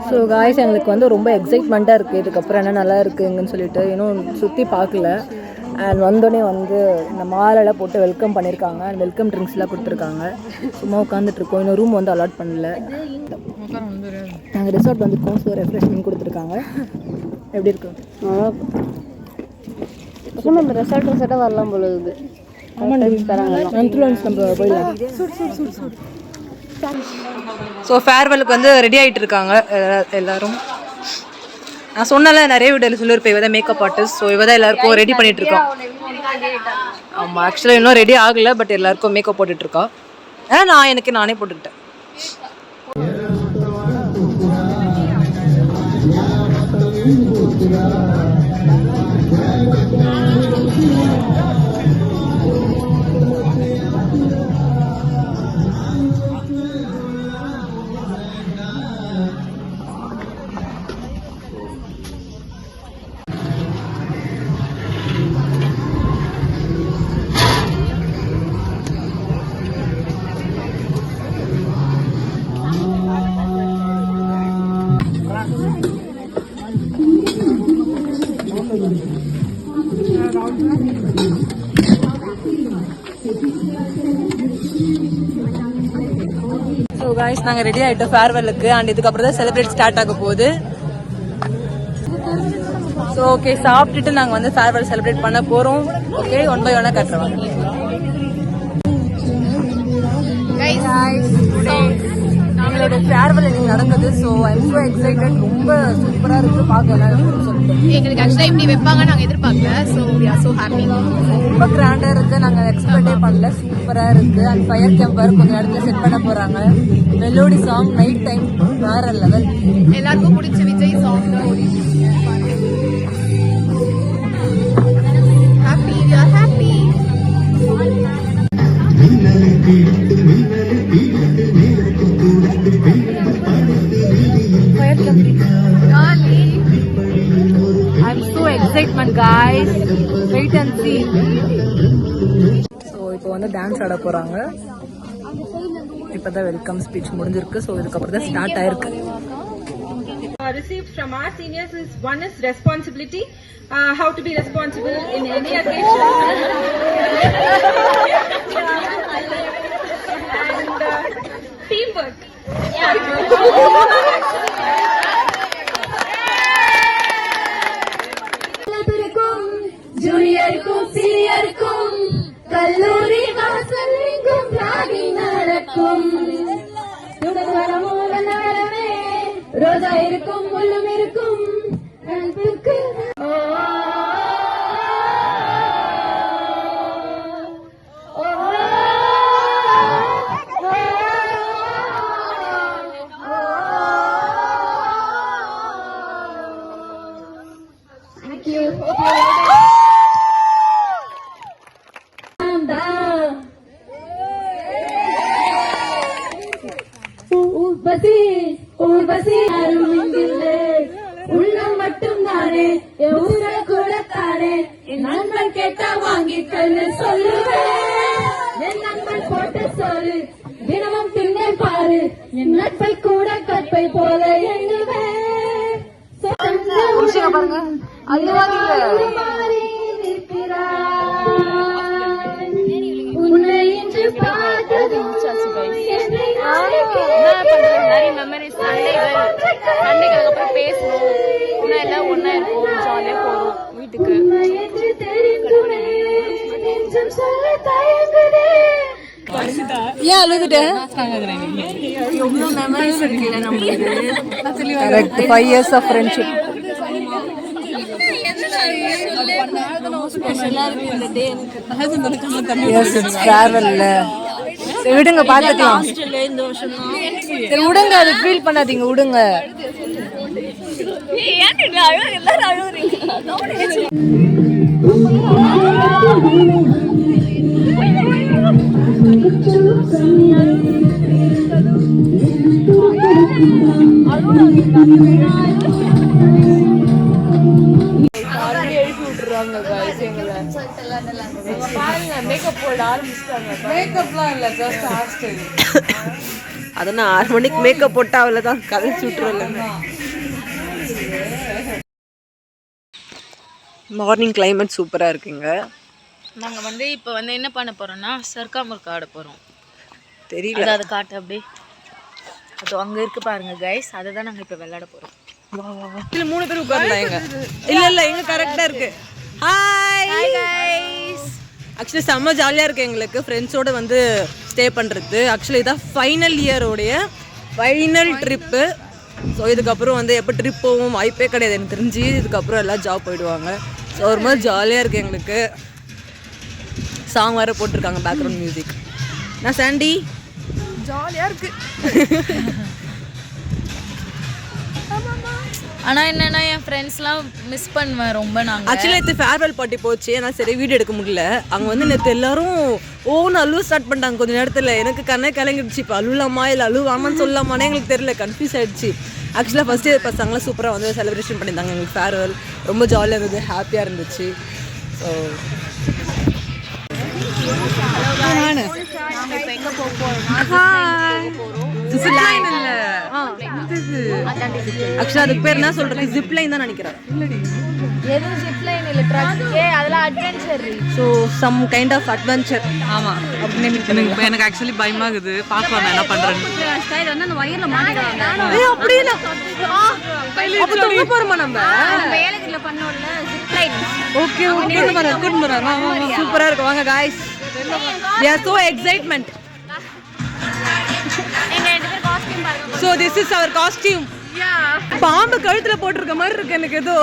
So guys எங்களுக்கு வந்து ரொம்ப எக்ஸைட்மெண்ட்டாக இருக்குது இதுக்கப்புறம் என்ன நல்லா இருக்குங்கன்னு சொல்லிட்டு இன்னும் சுற்றி பார்க்கல. அண்ட் வந்தோடனே வந்து இந்த மாலெல்லாம் போட்டு வெல்கம் பண்ணியிருக்காங்க. அண்ட் வெல்கம் ட்ரிங்க்ஸ்லாம் கொடுத்துருக்காங்க. சும்மா உட்காந்துட்ருக்கோம். இன்னும் ரூம் வந்து அலாட் பண்ணல. நாங்கள் ரிசார்ட் வந்துருக்கோம். ஸோ ரெஃப்ரெஷ்மெண்ட் கொடுத்துருக்காங்க. எப்படி இருக்கு? நம்ம ரெசார்ட்டாக வரலாம் போல இருக்குது. நம்ம போயிடலாம். ஸோ ஃபேர்வெலுக்கு வந்து ரெடி ஆகிட்டு இருக்காங்க எல்லாரும். நான் சொன்னால நிறைய வீடியோவில் சொல்லியிருப்பேன், இவ தான் மேக்கப் ஆர்டிஸ்ட். ஸோ இவ தான் எல்லாருக்கும் ரெடி பண்ணிட்டு இருக்கோம். ஆமாம், ஆக்சுவலாக இன்னும் ரெடி ஆகலை, பட் எல்லாருக்கும் மேக்கப் போட்டுட்டு இருக்கா. ஏன்னா நானே போட்டுக்கிட்டேன். ஸோ காய்ஸ் நாங்கள் ரெடி ஆகிட்டோம் ஃபேர்வெலுக்கு. அண்ட் இதுக்கப்புறம் தான் செலிப்ரேட் ஸ்டார்ட் ஆக போகுது. ஸோ ஓகே, சாப்பிட்டுட்டு நாங்கள் வந்து ஃபேர்வெல் செலிப்ரேட் பண்ண போகிறோம். ஓகே, 1 by 1 கட்டுறோம். எங்களோட ஃபேர்வெல் இன்னைக்கு நடக்குது. So I'm so excited. ரொம்ப சூப்பராக இருக்குது பார்க்கலாம் சொல்லிட்டு. எங்களுக்கு ஆக்சுவலாக இப்படி வைப்பாங்க நாங்கள் எதிர்பார்க்கல. So we are so happy. ரொம்ப கிராண்டாக இருக்குது, நாங்கள் எக்ஸ்பெக்டே பண்ணல. சூப்பராக இருக்குது. அண்ட் ஃபயர் கேம்பர் கொஞ்சம் இடத்துல செட் பண்ண போகிறாங்க. மெலோடி சாங் நைட் டைம் வேற லெவல். எல்லாருக்கும் பிடிச்ச விஜய் சாங் தான் ஓடிட்டு happy. We are happy. I'm so excited guys. Wait and see. So இப்போ வந்து டான்ஸ் ஆட போறாங்க. இப்போதான் வெல்கம் ஸ்பீச் முடிஞ்சிருக்கு. ஸோ இதுக்கப்புறம் தான் ஸ்டார்ட் ஆயிருக்கு. Received from our seniors is one is responsibility, how to be responsible in any occasion, and teamwork. ஜூனியருக்கும் சீனியருக்கும் கல்லூரி வாசல் எங்கும் பிராணி நடக்கும். வரவே ரோஜா இருக்கும் முள்ளும் இருக்கும் அன்புக்கு. ஊர்வசி யாரும் இங்கில்லை, உள்ளம் மட்டும் தானே ஊரை கூட தானே. என் நண்பன் கேட்டா வாங்கிக்கன்னு சொல்லுவேன். என் நண்பன் போட்ட சோறு தினமும் திண்ணை பாரு. என் நட்பை கூட கற்பை போல எண்ணுவேன். உன்னை இன்று பார்த்ததும் நிறைய மெமரிஸ். சண்டைக்கு அப்புறம் பேசணும், இன்னும் எல்லாம் ஒன்னா இருக்கும், ஜாலியா போறோம் வீட்டுக்கு. ஏன் அழுதுட்டேன்? எவ்வளோ மெமரிஸ் இருக்குல்ல நம்மளுக்கு. Correct, 5 years of friendship. விடுங்க, பாத்துக்கலாம். சரி விடுங்க, அது ஃபீல் பண்ணாதீங்க, விடுங்க. எழுப்பி விட்டுருவாங்க பாருங்க. மேக்கப் போட ஆரம்பிச்சிட்டாங்க. மேக்கப்லாம் இல்லை, ஜஸ்ட் ஹேர் ஸ்டைல். அதை நான் 6 மணிக்கு மேக்கப் போட்டா அவ்வளோதான் கதை சுட்டுருவேன். மார்னிங் கிளைமேட் சூப்பராக இருக்குங்க. நாங்கள் வந்து இப்போ வந்து என்ன பண்ண போகிறோம்னா சர்க்காமருக்கு ஆட போகிறோம். தெரியல, அதை காட்டு அப்படியே. அது அங்கே இருக்கு பாருங்க கைஸ், அதை தான் நாங்கள் இப்போ விளையாட போகிறோம். இல்லை 3 பேர் உட்கார்ந்தாங்க. இல்லை எங்க கரெக்டாக இருக்கு. Hi guys. ஆக்சுவலி செம்ம ஜாலியாக இருக்குது எங்களுக்கு ஃப்ரெண்ட்ஸோடு வந்து ஸ்டே பண்ணுறது. ஆக்சுவலி இதான் ஃபைனல் இயரோடைய ஃபைனல் ட்ரிப்பு. ஸோ இதுக்கப்புறம் வந்து எப்போ ட்ரிப் போவோம் வாய்ப்பே கிடையாது எனக்கு தெரிஞ்சு. இதுக்கப்புறம் எல்லாம் ஜாப் போயிடுவாங்க. ஸோ ஒரு மாதிரி ஜாலியாக இருக்குது எங்களுக்கு. சாங் வேறு போட்டிருக்காங்க, பேக்ரவுண்ட் மியூசிக். நான் சாண்டி ஜாலியாக இருக்குது. ஆனால் என்னென்னா என் ஃப்ரெண்ட்ஸ்லாம் மிஸ் பண்ணுவேன் ரொம்ப. நாங்கள் ஆக்சுவலி நேற்று ஃபேர்வெல் பார்ட்டி போச்சு, ஆனால் சரி வீடியோ எடுக்க முடியல. அங்கே வந்து நேற்று எல்லாரும் ஓன்னு அழுவ ஸ்டார்ட் பண்ணிட்டாங்க கொஞ்சம் நேரத்தில். எனக்கு கண்ணே கலங்கிடுச்சு. இப்போ அழுவலாமா இல்லை அழுவாமான்னு சொல்லலாமானே எங்களுக்கு தெரியல, கன்ஃபியூஸ் ஆகிடுச்சு. ஆக்சுவலாக ஃபஸ்ட்டு பசங்களாம் சூப்பராக வந்து செலிப்ரேஷன் பண்ணியிருந்தாங்க. எங்களுக்கு ஃபேர்வெல் ரொம்ப ஜாலியாக இருந்தது, ஹாப்பியாக இருந்துச்சு. ஸோ ஆக்சுவலா அதுக்கு பேர் என்ன சொல்றது, ஜிப் லைன் தான் நினைக்கிறேன். எதுவும் ஜிப் லைன் இல்லை, ட்ரக். அதெல்லாம் adventure. So some kind of adventure. ஆமாம், எனக்கு ஆக்சுவலி பயமாகுது. பார்க்கலாம் நான் என்ன பண்ணுறேன்னு. சூப்பரா இருக்கு. வாங்க guys, we are so excitement. So this is our costume. பாம்பு கழுத்துல போட்டிருக்க மாதிரி இருக்கு எனக்கு. ஏதோ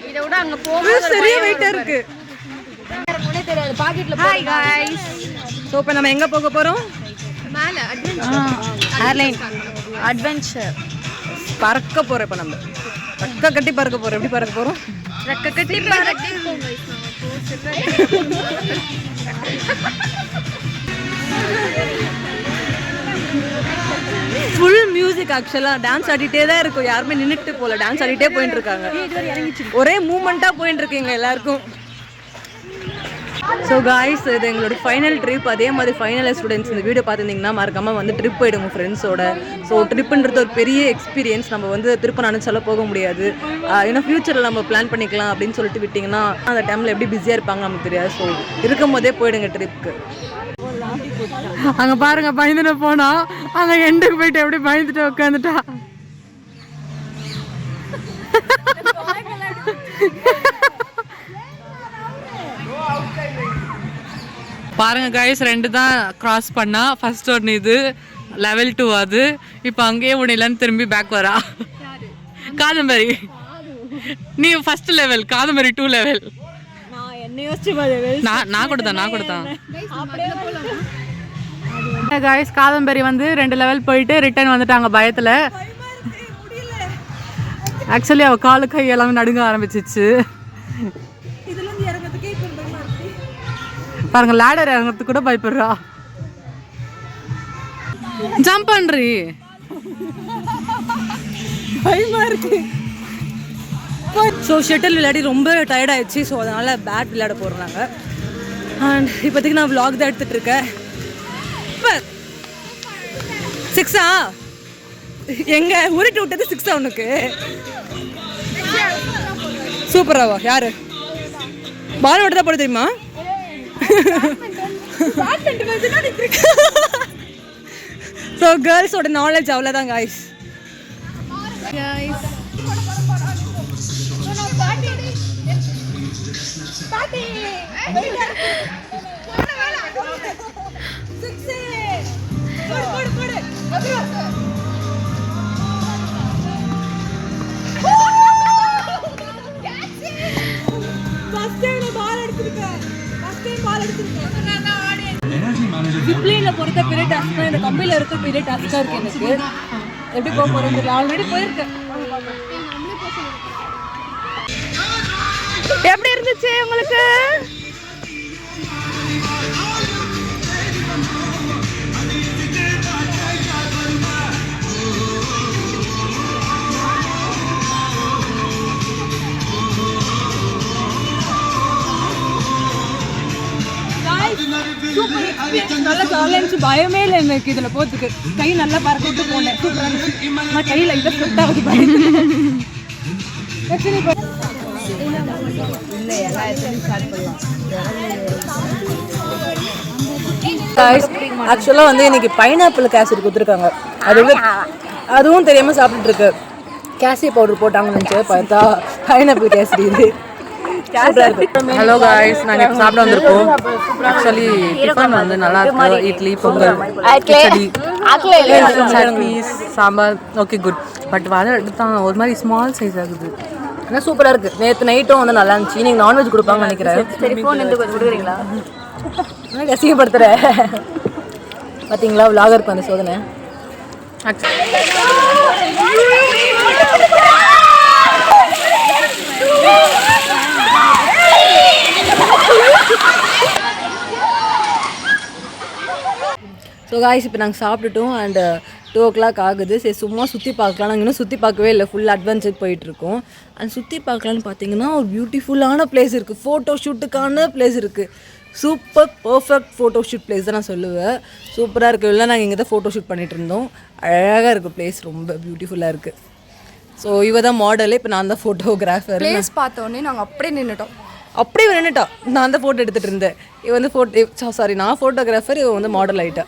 இதை விட அங்கே போக சரியா வெயிட்டா இருக்கு. தெரியாது பாக்கெட்ல. Hi guys. ஸோ இப்போ நம்ம எங்கே போக போகிறோம்? மேலே ஏர்லைன் அட்வென்ச்சர் பறக்க போகிறோம். இப்போ நம்ம ரெக்க கட்டி பறக்க போகிறோம். எப்படி பறக்க போகிறோம்? ரெக்க கட்டி பறக்க. Full music. ஆக்சுவலாக டான்ஸ் ஆடிட்டே தான் இருக்கும், யாருமே நின்றுட்டு போகல, டான்ஸ் ஆடிட்டே போயிட்டு இருக்காங்க. ஒரே மூமெண்ட்டாக போயிட்டு இருக்குங்க எல்லாருக்கும். ஸோ காய்ஸ், இது எங்களோட ஃபைனல் ட்ரிப். அதே மாதிரி ஃபைனல் ஸ்டூடெண்ட்ஸ் இந்த வீடியோ பார்த்துருந்தீங்கன்னா மறக்காமல் வந்து ட்ரிப் போயிடுங்க ஃப்ரெண்ட்ஸோட. ஸோ ட்ரிப்புன்றது ஒரு பெரிய எக்ஸ்பீரியன்ஸ். நம்ம வந்து திருப்ப நினச்சாலும் போக முடியாது. ஏன்னா ஃப்யூச்சரில் நம்ம பிளான் பண்ணிக்கலாம் அப்படின்னு சொல்லிட்டு விட்டிங்கன்னா அந்த டைமில் எப்படி பிஸியாக இருப்பாங்க நமக்கு தெரியாது. ஸோ இருக்கும் போதே போயிடுங்க ட்ரிப்புக்கு. அங்கே பாருங்க, பயந்துட்டு போனா அங்கே எண்டுக்கு போயிட்டு எப்படி பயந்துட்டு உட்காந்துட்டா. பாருங்க கைஸ், 2 தான் கிராஸ் பண்ணா. ஃபர்ஸ்ட் ஒன்று இது லெவல் 2 அது. இப்போ அங்கேயே முடியலன்னு திரும்பி பேக் வரா. காதம்பரி நீ ஃபர்ஸ்ட் லெவல், காதம்பரி 2 லெவல். நான் கொடுத்தேன். கைஸ், காதம்பரி வந்து 2 லெவல் போயிட்டு ரிட்டர்ன் வந்துட்டாங்க பயத்தில். ஆக்சுவலி அவள் காலு கை எல்லாமே நடுங்க ஆரம்பிச்சிச்சு. பாருங்க, லேடர் இறங்கிறதுக்கு கூட பயப்படுறா. ஜம்ப் பண்றி, பயமா இருக்கு. ஸோ ஷட்டில் விளையாடி ரொம்ப டயர்ட் ஆயிடுச்சு. ஸோ அதனால் பேட் விளையாட போகிறோம் நாங்கள். அண்ட் இப்போதைக்கு நான் vlog தான் எடுத்துகிட்டு இருக்கேன். இப்போ 6ஆ எங்க உருட்டி விட்டது 6ஆ உனக்கு? சூப்பராவா? யாரு பால் விட்டு தான் போட தெரியுமா? ஸோ கேர்ள்ஸோட நாலேஜ் அவ்வளோதான் காய்ஸ். ஜிப்லைனில் பொறுத்த பெரிய டாஸ்க் தான், இந்த கம்பியில் இருக்க பெரிய டாஸ்காக இருக்குது எனக்கு. எப்படி போக போகிறது? ஆல்ரெடி போயிருக்கேன். எப்படி இருந்துச்சு உங்களுக்கு? சூப்பர் எக்ஸ்பீரியன்ஸ், நல்லா ஜாலியாக இருந்துச்சு. ஃபர்ஸ்ட் பயமே இல்லை எனக்கு இதில் போகிறதுக்கு. கை நல்லா பறக்க விட்டு போனேன், சூப்பராக இருந்துச்சு. ஆனால் கையில் லைட்டாக ஸ்வெட் ஆகுது பயந்து. ஆக்சுவலாக வந்து இன்னைக்கு பைனாப்பிள் கேசரி கொடுத்துருக்காங்க. அதுவும் தெரியாமல் சாப்பிட்டுட்டு இருக்கு. கேசரி பவுடர் போட்டாங்கன்னு நினச்சி பார்த்தா பைனாப்பிள் கேசரி இது. ஹலோ காய்ஸ், நாங்கள் இப்போ சாப்பிட வந்திருக்கோம். ஆக்சுவலி டிஃபன் வந்து நல்லா இருக்கு. Idli, Pongal, khichdi, chutney, sambar, okay good. But வர எடுத்தாங்க ஒரு மாதிரி ஸ்மால் சைஸ் ஆகுது. ஆனால் சூப்பராக இருக்குது. நேற்று நைட்டும் வந்து நல்லா இருந்துச்சு. நீங்கள் நான்வெஜ் கொடுப்பாங்கன்னு நினைக்கிறேன். சரி, ஃபோன் எடுத்து கொஞ்சம் கொடுக்குறீங்களா? ரசிக்கப்படுத்துகிறேன் பார்த்தீங்களா விலாகருக்கு அந்த சோதனை. ஸோ காய்ஸ், இப்போ நாங்கள் சாப்பிட்டுட்டோம். அண்ட் 2 o'clock ஆகுது. சரி, சும்மா சுற்றி பார்க்கலாம். நாங்கள் இன்னும் சுற்றி பார்க்கவே இல்லை, ஃபுல் அட்வென்ச்சர் போயிட்டுருக்கோம். அண்ட் சுற்றி பார்க்கலான்னு பார்த்தீங்கன்னா ஒரு பியூட்டிஃபுல்லான பிளேஸ் இருக்குது. ஃபோட்டோ ஷூட்டுக்கான பிளேஸ் இருக்குது. Super perfect photo shoot place தான் நான் சொல்லுவேன். சூப்பராக இருக்குது. இல்லை, நாங்கள் இங்கே தான் ஃபோட்டோ ஷூட் பண்ணிகிட்டு இருந்தோம். அழகாக இருக்குது பிளேஸ், ரொம்ப பியூட்டிஃபுல்லாக இருக்குது. ஸோ இவ தான் மாடலு, இப்போ நான் தான் ஃபோட்டோகிராஃபர். பிளேஸ் பார்த்தோன்னே நாங்கள் அப்படியே நின்றுட்டோம். நான் தான் ஃபோட்டோ எடுத்துகிட்டு இருந்தேன். இவ வந்து நான் ஃபோட்டோகிராஃபர், இவன் வந்து மாடல் ஆகிட்டா.